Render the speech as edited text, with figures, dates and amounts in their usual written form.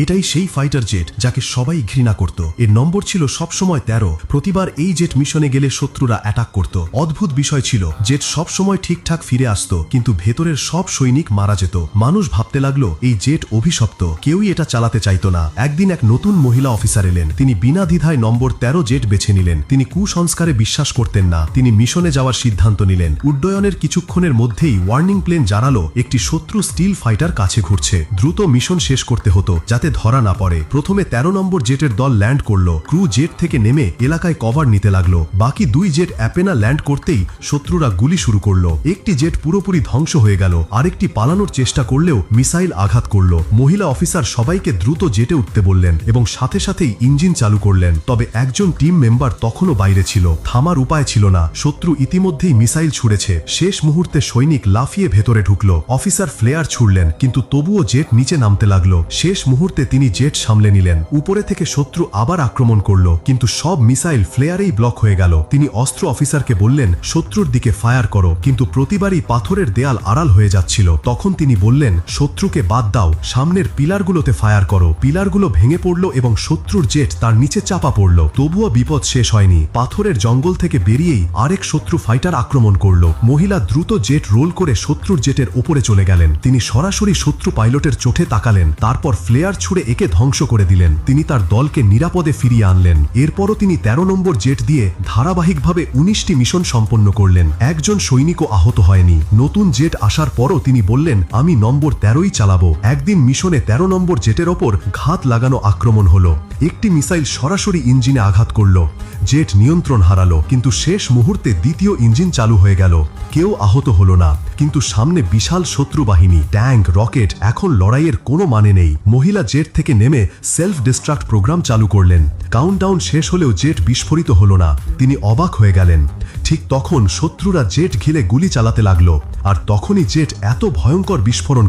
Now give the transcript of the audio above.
এটাই সেই fighter jet যাকে সবাই ঘৃণা করত। এর নম্বর ছিল সবসময় 13। প্রতিবার এই জেট মিশনে গেলে শত্রুরা অ্যাটাক করত। অদ্ভুত বিষয় ছিল, জেট সবসময় ঠিকঠাক ফিরে আসত, কিন্তু ভেতরের সব সৈনিক মারা যেত। মানুষ ভাবতে লাগলো এই জেট অভিশপ্ত, কেউই এটা চালাতে চাইতো না। একদিন এক নতুন মহিলা অফিসার এলেন। তিনি বিনা দ্বিধায় নম্বর 13 জেট বেছে নিলেন। তিনি কুসংস্কারে বিশ্বাস করতেন না। তিনি মিশনে যাওয়ার সিদ্ধান্ত নিলেন। উড্ডয়নের কিছুক্ষণের মধ্যেই ওয়ার্নিং প্লেন জানালো একটি শত্রু স্টিল ফাইটার কাছে ঘুরছে। দ্রুত মিশন শেষ করতে হতো যাতে ধরা না পড়ে। প্রথমে 13 নম্বর জেটের দল ল্যান্ড করলো। ক্রু জেট থেকে নেমে এলাকায় কভার নিতে লাগলো। বাকি 2 জেট অ্যাপেনা ল্যান্ড করতেই শত্রুরা গুলি শুরু করলো। একটি জেট পুরোপুরি ধ্বংস হয়ে গেল, আরেকটি পালানোর চেষ্টা করলেও মিসাইল আঘাত করলো। মহিলা অফিসার সবাইকে দ্রুত জেটে উঠতে বললেন এবং সাথে সাথেই ইঞ্জিন চালু করলেন। তবে একজন টিম মেম্বার তখনও বাইরে ছিল। থামার উপায় ছিল না, শত্রু ইতিমধ্যেই মিসাইল ছুড়েছে। শেষ মুহূর্তে সৈনিক লাফিয়ে ভেতরে ঢুকলো। অফিসার ফ্লেয়ার ছুড়লেন, কিন্তু তবুও জেট নিচে নামতে লাগলো। শেষ মুহূর্তে তিনি জেট সামলে নিলেন। উপরে থেকে শত্রু আবার আক্রমণ করলো, কিন্তু সব মিসাইল ফ্লেয়ারেই ব্লক হয়ে গেল। তিনি অস্ত্র অফিসারকে বললেন শত্রুর দিকে ফায়ার করো, কিন্তু প্রতিবারই পাথরের দেয়াল আড়াল হয়ে যাচ্ছিল। তখন তিনি বললেন শত্রুকে বাদ দাও, সামনের পিলারগুলোতে ফায়ার করো। পিলারগুলো ভেঙে পড়ল এবং শত্রুর জেট তার নিচে চাপা পড়ল। তবুও বিপদ শেষ হয়নি। পাথরের জঙ্গল থেকে বেরিয়েই আরেক শত্রু ফাইটার আক্রমণ করল। মহিলা দ্রুত জেট রোল করে শত্রুর জেটের উপরে চলে গেলেন। তিনি সরাসরি শত্রু পাইলটের চোখে তাকালেন, তারপর ফ্লেয়ার ছুড়ে একে ধ্বংস করে দিলেন। তিনি তার দলকে নিরাপদে ফিরিয়ে আনলেন। এরপরও তিনি 13 নম্বর জেট দিয়ে ধারাবাহিকভাবে 19টি মিশন সম্পন্ন করলেন। একজন সৈনিকও আহত হয়নি। নতুন জেট আসার পরও তিনি বললেন আমি নম্বর 13ই চালাবো। একদিন মিশনে 13 নম্বর জেটের ওপর ঘাত লাগানো আক্রমণ হলো। একটি মিসাইল সরাসরি ইঞ্জিনে আঘাত করল। জেট নিয়ন্ত্রণ হারালো, কিন্তু শেষ মুহূর্তে দ্বিতীয় ইঞ্জিন চালু হয়ে গেল। কেউ আহত হলো না, কিন্তু সামনে বিশাল শত্রু বাহিনী, ট্যাঙ্ক, রকেট। এখন লড়াইয়ের কোনো মানে নেই। মহিলা জেট থেকে নেমে সেলফ ডিস্ট্রাক্ট প্রোগ্রাম চালু করলেন। কাউন্টডাউন শেষ হলেও জেট বিস্ফোরিত হলো না। তিনি অবাক হয়ে গেলেন। ঠিক তখন শত্রুরা জেট ঘিরে গুলি চালাতে লাগলো, আর তখনই জেট এত ভয়ঙ্কর বিস্ফোরণ